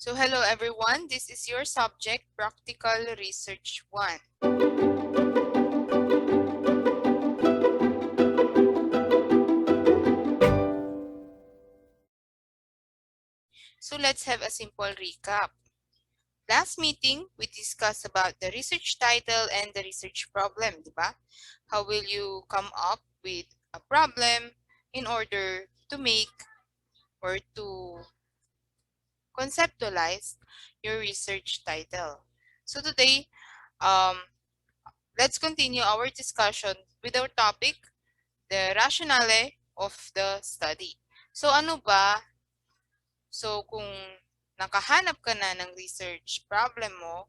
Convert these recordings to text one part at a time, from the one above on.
So hello everyone, this is your subject, Practical Research 1. So let's have a simple recap. Last meeting, we discussed about the research title and the research problem, diba? How will you come up with a problem in order to make or to conceptualize your research title? So today, um, let's continue our discussion with our topic, the rationale of the study. So ano ba? So kung nakahanap ka na ng research problem mo,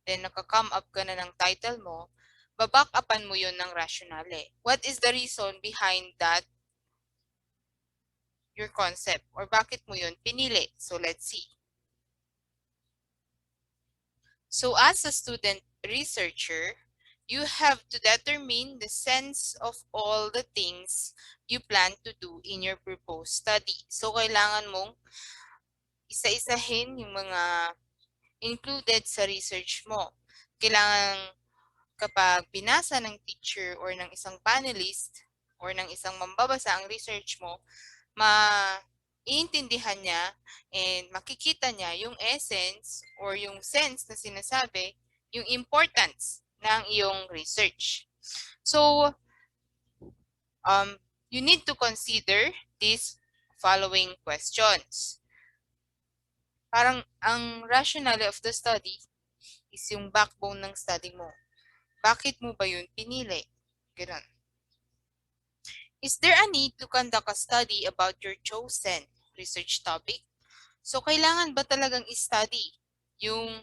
then nakakome up ka na ng title mo, baback upan mo yun ng rationale. What is the reason behind that your concept? Or bakit mo yun pinili? So let's see. So as a student researcher, you have to determine the sense of all the things you plan to do in your proposed study. So kailangan mong isa-isahin yung mga included sa research mo. Kailangan kapag binasa ng teacher or ng isang panelist or ng isang mambabasa ang research mo, maiintindihan niya and makikita niya yung essence or yung sense na sinasabi, yung importance ng iyong research. So, you need to consider these following questions. Parang ang rationale of the study is yung backbone ng study mo. Bakit mo ba yun pinili? Ganun. Is there a need to conduct a study about your chosen research topic? So, kailangan ba talagang i-study yung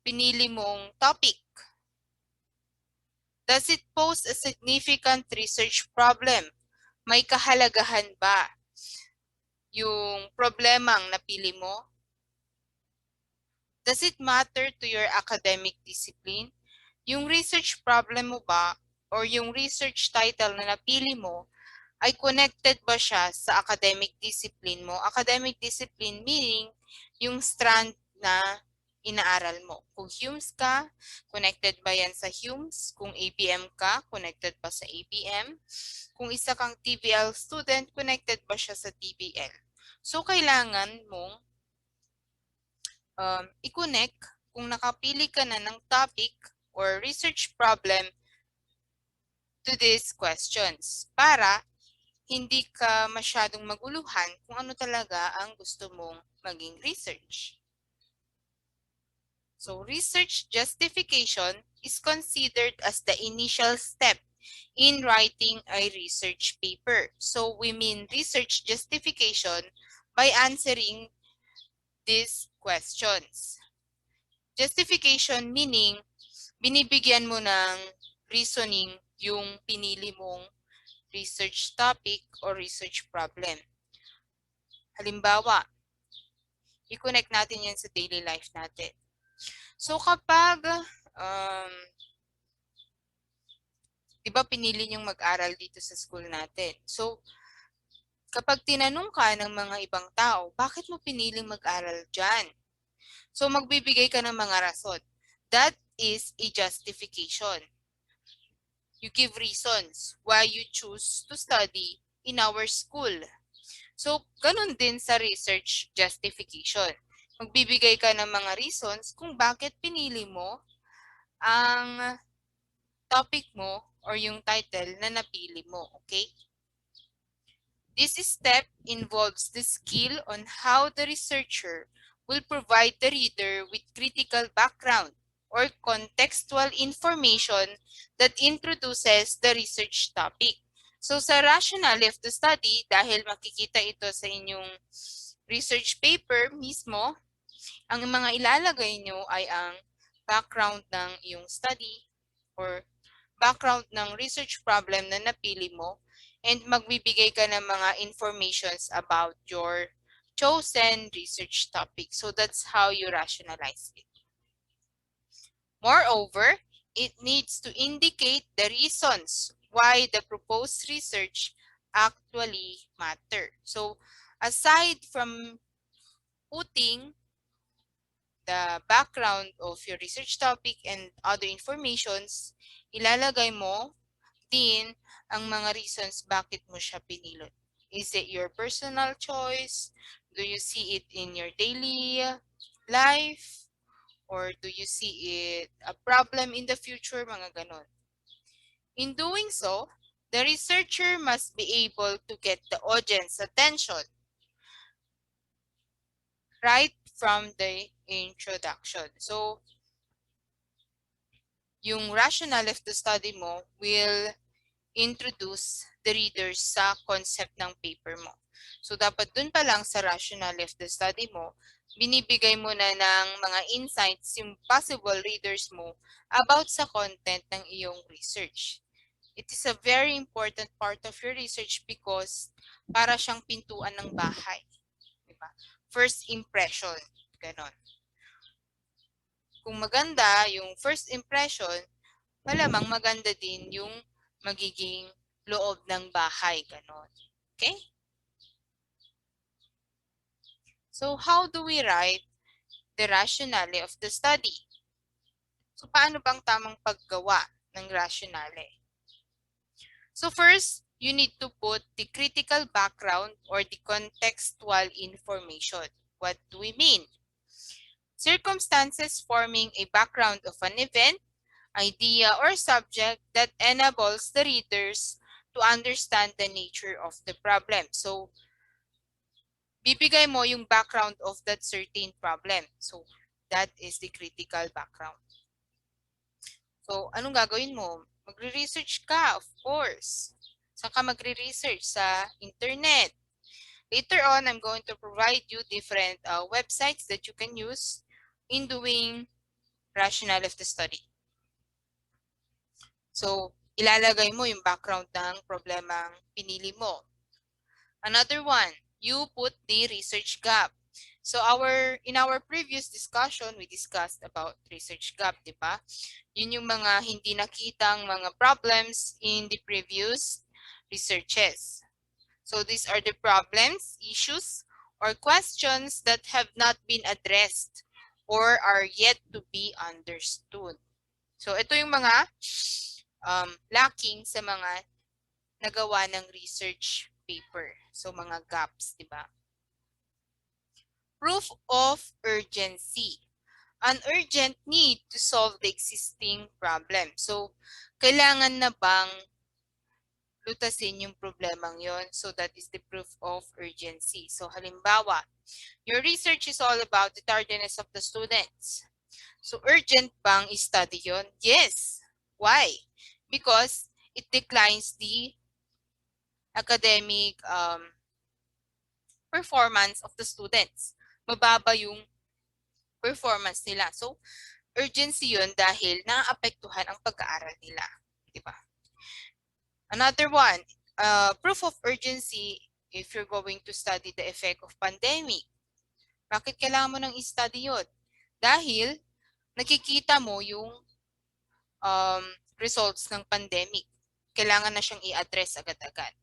pinili mong topic? Does it pose a significant research problem? May kahalagahan ba yung problemang napili mo? Does it matter to your academic discipline? Yung research problem mo ba or yung research title na napili mo ay connected ba siya sa academic discipline mo? Academic discipline meaning yung strand na inaaral mo. Kung Humes ka, connected ba yan sa Humes? Kung ABM ka, connected ba sa ABM? Kung isa kang TVL student, connected ba siya sa TVL? So, kailangan mong i-connect kung nakapili ka na ng topic or research problem to these questions para hindi ka masyadong maguluhan kung ano talaga ang gusto mong maging research. So, research justification is considered as the initial step in writing a research paper. So, we mean research justification by answering these questions. Justification meaning binibigyan mo ng reasoning yung pinili mong research topic or research problem. Halimbawa, i-connect natin yan sa daily life natin. So kapag, di ba pinili niyong mag-aral dito sa school natin? So, kapag tinanong ka ng mga ibang tao, bakit mo piniling mag-aral dyan? So, magbibigay ka ng mga rason. That is a justification. You give reasons why you choose to study in our school. So, ganun din sa research justification. Magbibigay ka ng mga reasons kung bakit pinili mo ang topic mo or yung title na napili mo, okay? This step involves the skill on how the researcher will provide the reader with critical background or contextual information that introduces the research topic. So sa rationale of the study, dahil makikita ito sa inyong research paper mismo, ang mga ilalagay nyo ay ang background ng iyong study or background ng research problem na napili mo, and magbibigay ka ng mga informations about your chosen research topic. So that's how you rationalize it. Moreover, it needs to indicate the reasons why the proposed research actually matter. So aside from putting the background of your research topic and other informations, ilalagay mo din ang mga reasons bakit mo siya pinili. Is it your personal choice? Do you see it in your daily life? Or do you see it a problem in the future? Mga ganon. In doing so, the researcher must be able to get the audience attention right from the introduction. So, yung rationale of the study mo will introduce the readers sa concept ng paper mo. So, dapat dun pa lang sa rationale of the study mo, binibigay mo na ng mga insights yung possible readers mo about sa content ng iyong research. It is a very important part of your research because para siyang pintuan ng bahay. Diba? First impression. Ganon. Kung maganda yung first impression, malamang maganda din yung magiging loob ng bahay. Ganon. Okay? So, how do we write the rationale of the study? So, paano bang tamang paggawa ng rationale? So, first, you need to put the critical background or the contextual information. What do we mean? Circumstances forming a background of an event, idea, or subject that enables the readers to understand the nature of the problem. So, bibigay mo yung background of that certain problem. So, that is the critical background. So, anong gagawin mo? Magre-research ka, of course. Saan ka magre-research? Sa internet. Later on, I'm going to provide you different websites that you can use in doing rationale of the study. So, ilalagay mo yung background ng problemang pinili mo. Another one, you put the research gap. So, in our previous discussion, we discussed about research gap, di ba? Yun yung mga hindi nakitang mga problems in the previous researches. So, these are the problems, issues, or questions that have not been addressed or are yet to be understood. So, ito yung mga lacking sa mga nagawa ng research paper. So, mga gaps, di ba? Proof of urgency. An urgent need to solve the existing problem. So, kailangan na bang lutasin yung problemang yon? So, that is the proof of urgency. So, halimbawa, your research is all about the tardiness of the students. So, urgent bang i-study yon? Yes. Why? Because it declines the academic performance of the students. Mababa yung performance nila. So, urgency yun dahil naapektuhan ang pag-aaral nila. Diba? Another one, proof of urgency if you're going to study the effect of pandemic. Bakit kailangan mo nang i-study yun? Dahil nakikita mo yung results ng pandemic. Kailangan na siyang i-address agad-agad.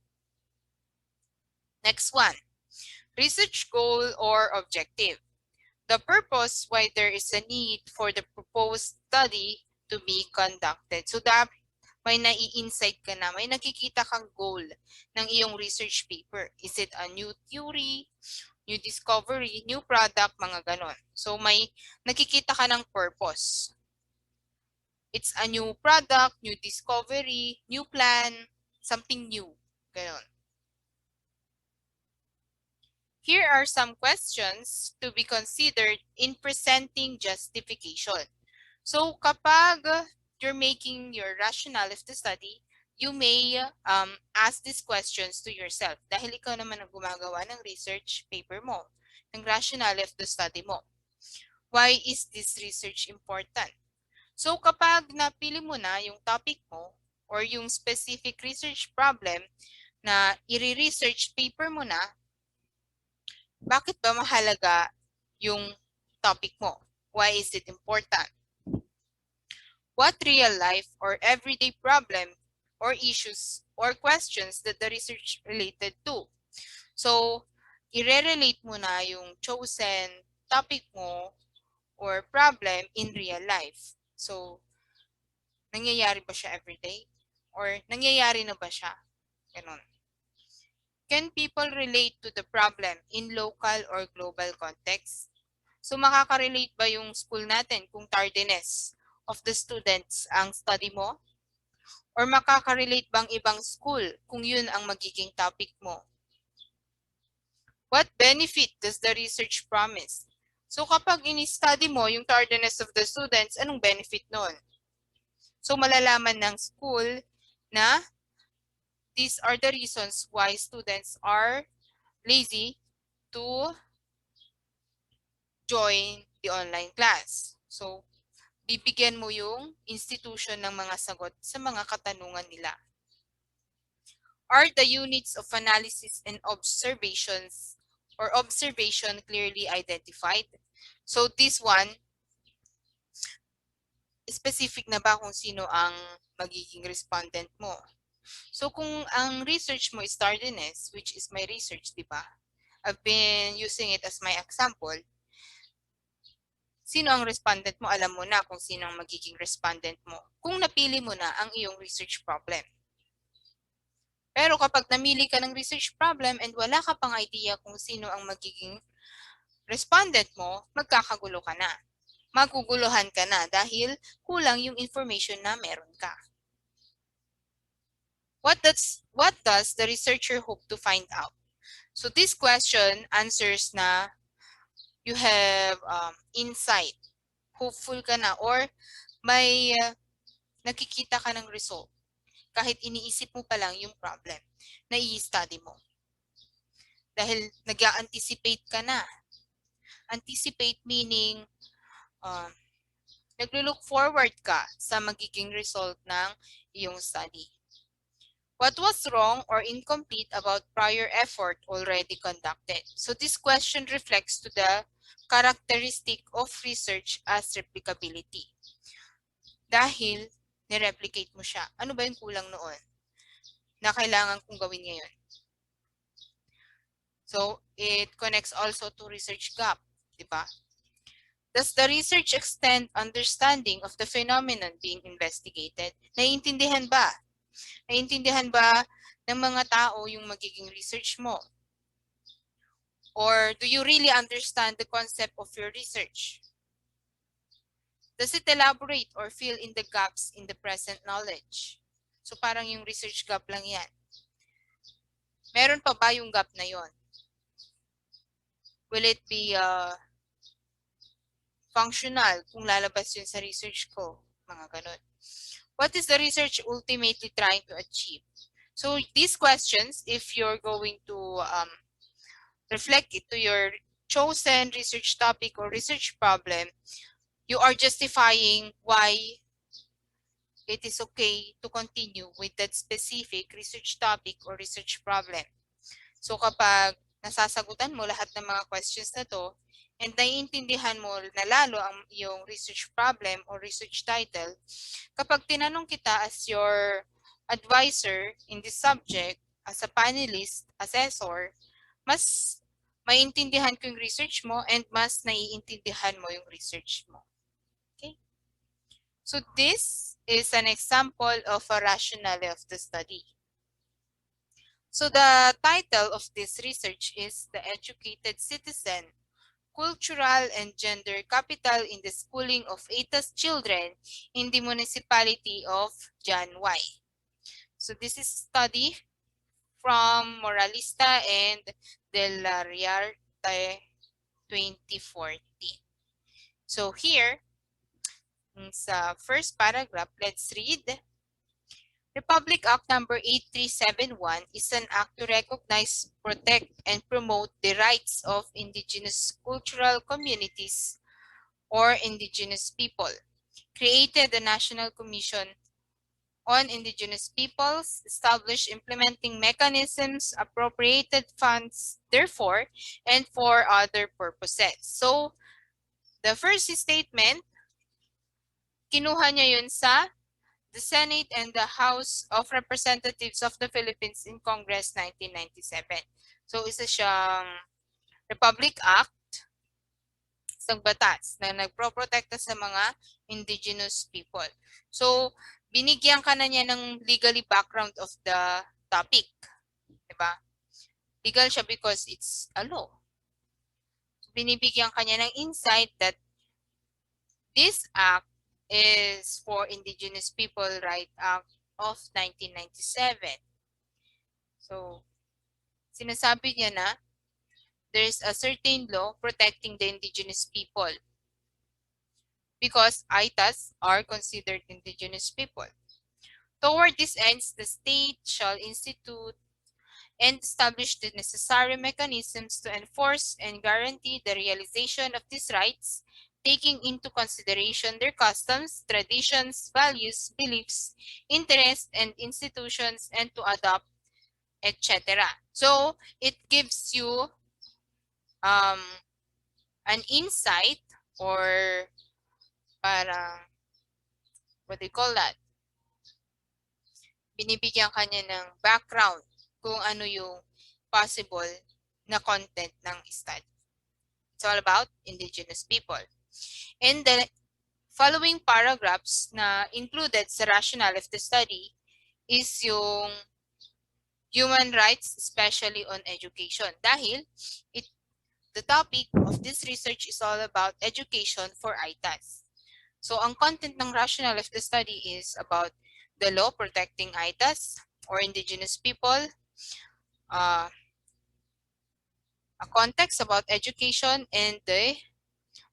Next one, research goal or objective. The purpose why there is a need for the proposed study to be conducted. So, may nai-insight ka na, may nakikita kang goal ng iyong research paper. Is it a new theory, new discovery, new product, mga ganon. So, may nakikita ka ng purpose. It's a new product, new discovery, new plan, something new. Ganon. Here are some questions to be considered in presenting justification. So, kapag you're making your rationale of the study, you may ask these questions to yourself dahil ikaw naman ang gumagawa ng research paper mo, ng rationale of the study mo. Why is this research important? So, kapag napili mo na yung topic mo or yung specific research problem na i-research paper mo na, bakit ba mahalaga yung topic mo? Why is it important? What real life or everyday problem or issues or questions that the research related to? So, i-relate mo na yung chosen topic mo or problem in real life. So, nangyayari ba siya everyday? Or nangyayari na ba siya? Ganun. Can people relate to the problem in local or global context? So makaka-relate ba yung school natin kung tardiness of the students ang study mo? Or makaka-relate bang ibang school kung yun ang magiging topic mo? What benefit does the research promise? So kapag ini-study mo yung tardiness of the students, anong benefit nun? So malalaman ng school na these are the reasons why students are lazy to join the online class. So, bibigyan mo yung institution ng mga sagot sa mga katanungan nila. Are the units of analysis and observations or observation clearly identified? So, this one, specific na ba kung sino ang magiging respondent mo? So, kung ang research mo is tardiness, which is my research, di ba? I've been using it as my example. Sino ang respondent mo, alam mo na kung sino ang magiging respondent mo kung napili mo na ang iyong research problem. Pero kapag namili ka ng research problem and wala ka pang idea kung sino ang magiging respondent mo, magkakagulo ka na. Maguguluhan ka na dahil kulang yung information na meron ka. What does the researcher hope to find out? So this question answers na you have insight. Hopeful ka na or may nakikita ka ng result. Kahit iniisip mo pa lang yung problem na i-study mo. Dahil nag-anticipate ka na. Anticipate meaning naglo-look forward ka sa magiging result ng iyong study. What was wrong or incomplete about prior effort already conducted? So this question reflects to the characteristic of research as replicability. Dahil nireplicate mo siya. Ano ba yung kulang noon na kailangan kong gawin ngayon? So, it connects also to research gap, di ba? Does the research extend understanding of the phenomenon being investigated? Naiintindihan ba? Naiintindihan ba ng mga tao yung magiging research mo? Or do you really understand the concept of your research? Does it elaborate or fill in the gaps in the present knowledge? So parang yung research gap lang yan. Meron pa ba yung gap na yon? Will it be functional kung lalabas yun sa research ko? Mga ganun. What is the research ultimately trying to achieve? So these questions, if you're going to reflect it to your chosen research topic or research problem, you are justifying why it is okay to continue with that specific research topic or research problem. So kapag nasasagutan mo lahat ng mga questions na to, and naiintindihan mo na lalo ang iyong research problem or research title, kapag tinanong kita as your advisor in this subject, as a panelist, assessor, mas maiintindihan ko yung research mo and mas naiintindihan mo yung research mo. Okay? So this is an example of a rationale of the study. So the title of this research is The Educated Citizen, Cultural and Gender Capital in the Schooling of ETA's Children in the Municipality of Janway. So this is a study from Moralista and Del Riarte 2014. So here, sa first paragraph, let's read. Republic Act number 8371 is an act to recognize, protect, and promote the rights of indigenous cultural communities or indigenous people. Created the National Commission on Indigenous Peoples, established implementing mechanisms, appropriated funds, therefore, and for other purposes. So, the first statement, kinuha niya yun sa the Senate and the House of Representatives of the Philippines in Congress 1997. So, isa siyang Republic Act ng batas na nagproprotekta sa mga indigenous people. So, binigyan ka na niya ng legally background of the topic. Diba? Legal siya because it's a law. Binibigyan ka niya ng insight that this act is for Indigenous People Right Act of 1997. So, sinasabi niya na there's a certain law protecting the indigenous people because ITAs are considered indigenous people. Toward these ends, the state shall institute and establish the necessary mechanisms to enforce and guarantee the realization of these rights, taking into consideration their customs, traditions, values, beliefs, interests, and institutions, and to adopt, etc. So, it gives you an insight or parang, what do you call that? Binibigyan ka niya ng background kung ano yung possible na content ng study. It's all about indigenous people. And the following paragraphs na included sa rationale of the study is yung human rights, especially on education. Dahil the topic of this research is all about education for ITAS. So, ang content ng rationale of the study is about the law protecting ITAS or indigenous people, a context about education, and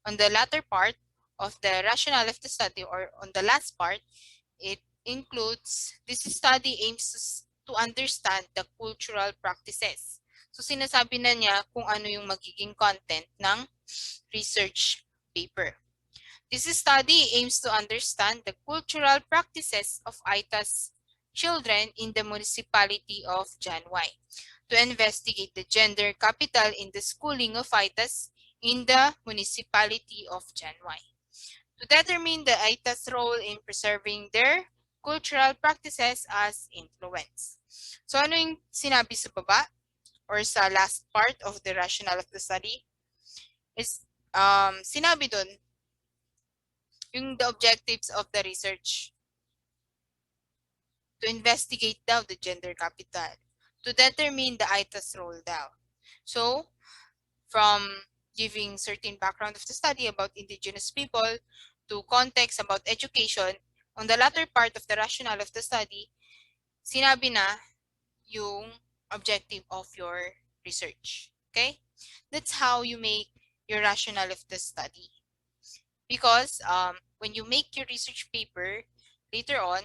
on the latter part of the rationale of the study, or on the last part, it includes, this study aims to understand the cultural practices. So, sinasabi na niya kung ano yung magiging content ng research paper. This study aims to understand the cultural practices of ITAS children in the municipality of Janway, to investigate the gender capital in the schooling of ITAS in the municipality of Janway, to determine the ITAS role in preserving their cultural practices as influence. So ano yung sinabi sa baba or sa last part of the rationale of the study? Is sinabi dun yung the objectives of the research, to investigate daw the gender capital, to determine the ITAS role daw. So, from giving certain background of the study about indigenous people to context about education, on the latter part of the rationale of the study, sinabi na yung objective of your research. Okay? That's how you make your rationale of the study. Because when you make your research paper, later on,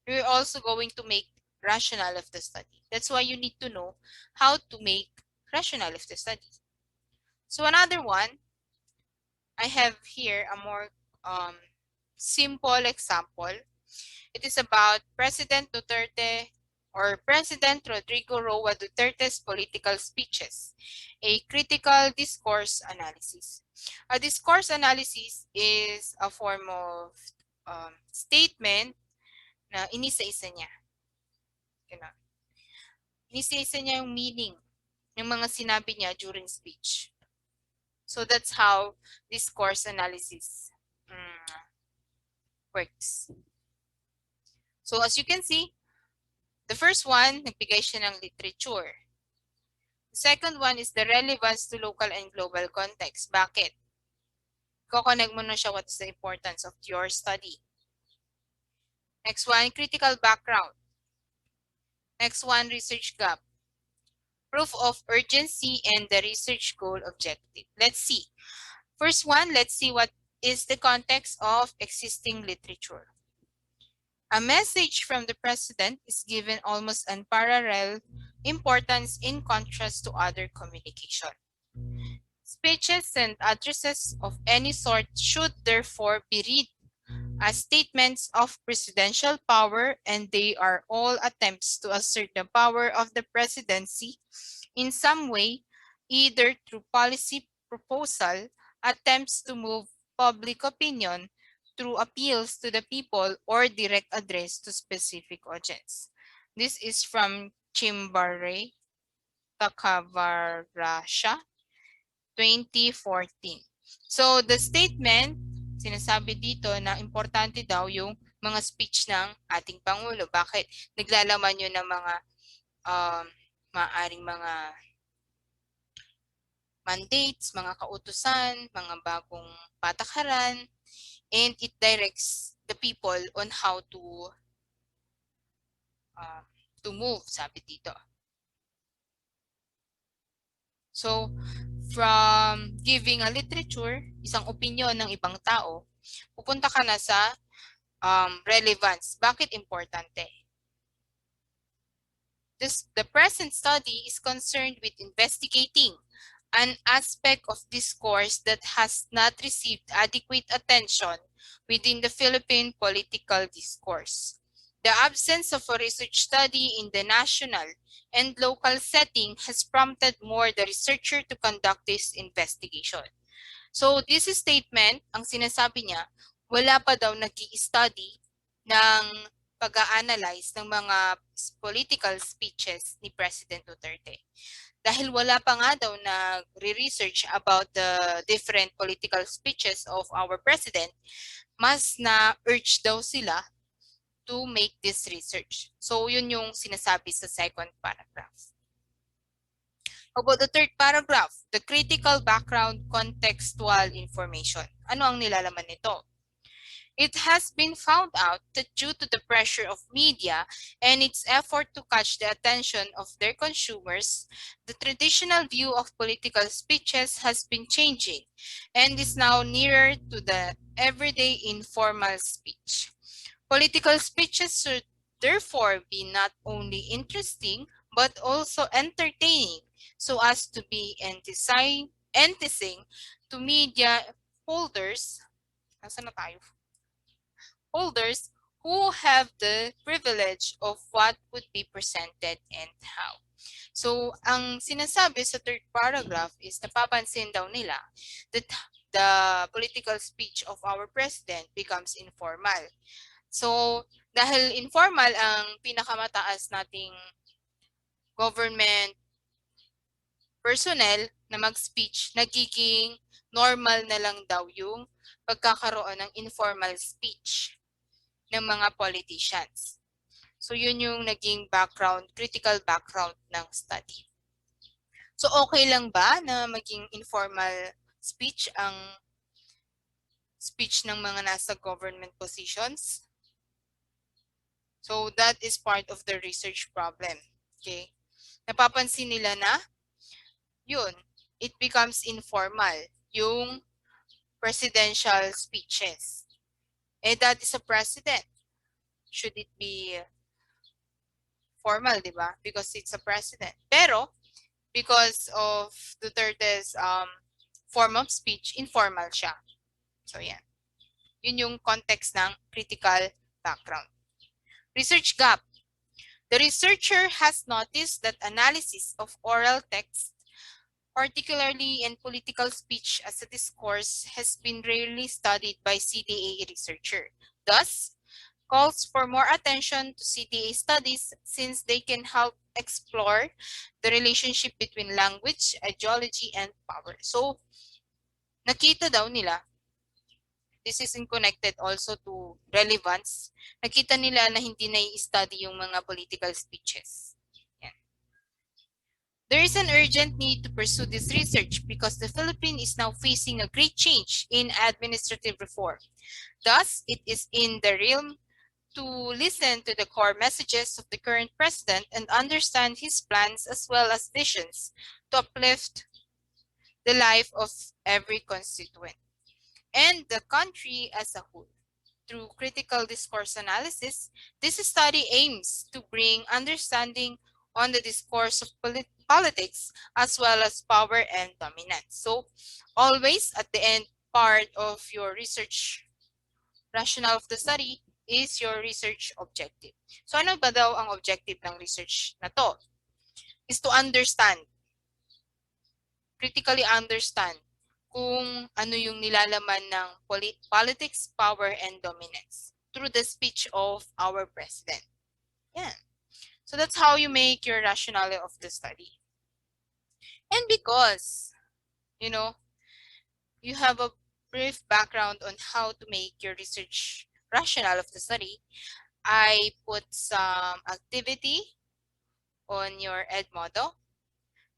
you're also going to make rationale of the study. That's why you need to know how to make rationale of the study. So another one, I have here a more simple example. It is about President Duterte or President Rodrigo Roa Duterte's political speeches, a critical discourse analysis. A discourse analysis is a form of statement na inisa-isa niya. Ganun. Inisa-isa niya yung meaning ng mga sinabi niya during speech. So that's how discourse analysis works. So as you can see, the first one, nagbigay siya ng literature. The second one is the relevance to local and global context. Bakit? Ko-connect mo na siya what is the importance of your study. Next one, critical background. Next one, research gap. Proof of urgency and the research goal objective. Let's see. First one, let's see what is the context of existing literature. A message from the president is given almost unparalleled importance in contrast to other communication. Speeches and addresses of any sort should therefore be read as statements of presidential power, and they are all attempts to assert the power of the presidency in some way, either through policy proposal, attempts to move public opinion, through appeals to the people, or direct address to specific audience. This is from Chimbare Takavarasha, 2014. So, the statement, sinasabi dito na importante daw yung mga speech ng ating Pangulo. Bakit? Naglalaman yun ng mga maaring mga mandates, mga kautusan, mga bagong patakaran, and it directs the people on how to move, sabi dito. So, from giving a literature, isang opinion ng ibang tao, pupunta ka na sa relevance. Bakit importante? The present study is concerned with investigating an aspect of discourse that has not received adequate attention within the Philippine political discourse. The absence of a research study in the national and local setting has prompted more the researcher to conduct this investigation. So this statement, ang sinasabi niya, wala pa daw nag-i-study ng pag-a-analyze ng mga political speeches ni President Duterte. Dahil wala pa nga daw nagre-research about the different political speeches of our president, mas na-urge daw sila to make this research. So yun yung sinasabi sa second paragraph. About the third paragraph, the critical background contextual information. Ano ang nilalaman nito? It has been found out that due to the pressure of media and its effort to catch the attention of their consumers, the traditional view of political speeches has been changing and is now nearer to the everyday informal speech. Political speeches should therefore be not only interesting but also entertaining so as to be enticing to media holders. Nasaan na tayo? Holders who have the privilege of what would be presented and how. So, ang sinasabi sa third paragraph is napapansin daw nila that the political speech of our president becomes informal. So, dahil informal ang pinakamataas nating government personnel na mag-speech, nagiging normal na lang daw yung pagkakaroon ng informal speech ng mga politicians. So, yun yung naging background, critical background ng study. So, okay lang ba na maging informal speech ang speech ng mga nasa government positions? So, that is part of the research problem. Okay? Napapansin nila na, yun, it becomes informal, yung presidential speeches. That is a president. Should it be formal, di ba? Because it's a president. Pero, because of Duterte's form of speech, informal siya. So, yan. Yun yung context ng critical background. Research gap. The researcher has noticed that analysis of oral text, particularly in political speech as a discourse, has been rarely studied by CDA researcher. Thus, calls for more attention to CDA studies since they can help explore the relationship between language, ideology, and power. So, nakita daw nila, this is connected also to relevance, nakita nila na hindi na i-study yung mga political speeches. Yan. There is an urgent need to pursue this research because the Philippines is now facing a great change in administrative reform. Thus, it is in the realm to listen to the core messages of the current president and understand his plans as well as visions to uplift the life of every constituent and the country as a whole. Through critical discourse analysis, this study aims to bring understanding on the discourse of politics as well as power and dominance. So, always at the end part of your research rationale of the study is your research objective. So, ano ba daw ang objective ng research na to? Is to understand, critically understand kung ano yung nilalaman ng politics, power, and dominance through the speech of our president. Yeah. So that's how you make your rationale of the study. And because, you know, you have a brief background on how to make your research rationale of the study, I put some activity on your ed model.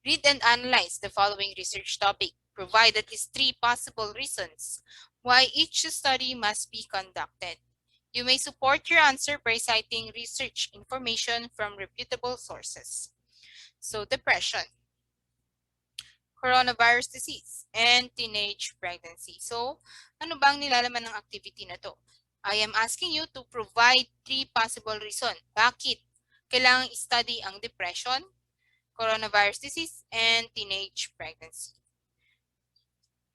Read and analyze the following research topic. Provide at least 3 possible reasons why each study must be conducted. You may support your answer by citing research information from reputable sources. So, depression, coronavirus disease, and teenage pregnancy. So, ano bang nilalaman ng activity na to? I am asking you to provide 3 possible reasons. Bakit kailangang study ang depression, coronavirus disease, and teenage pregnancy?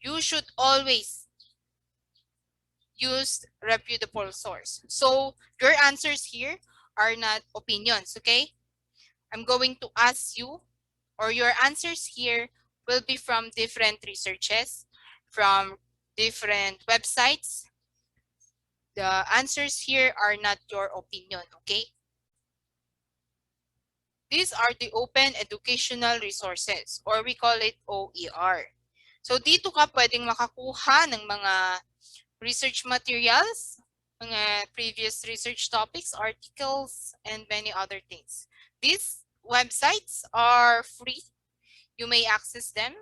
You should always use reputable source. So, your answers here are not opinions, okay? I'm going to ask you, or your answers here will be from different researches, from different websites. The answers here are not your opinion, okay? These are the open educational resources, or we call it OER. So dito ka pwedeng makakuha ng mga research materials, mga previous research topics, articles, and many other things. These websites are free. You may access them.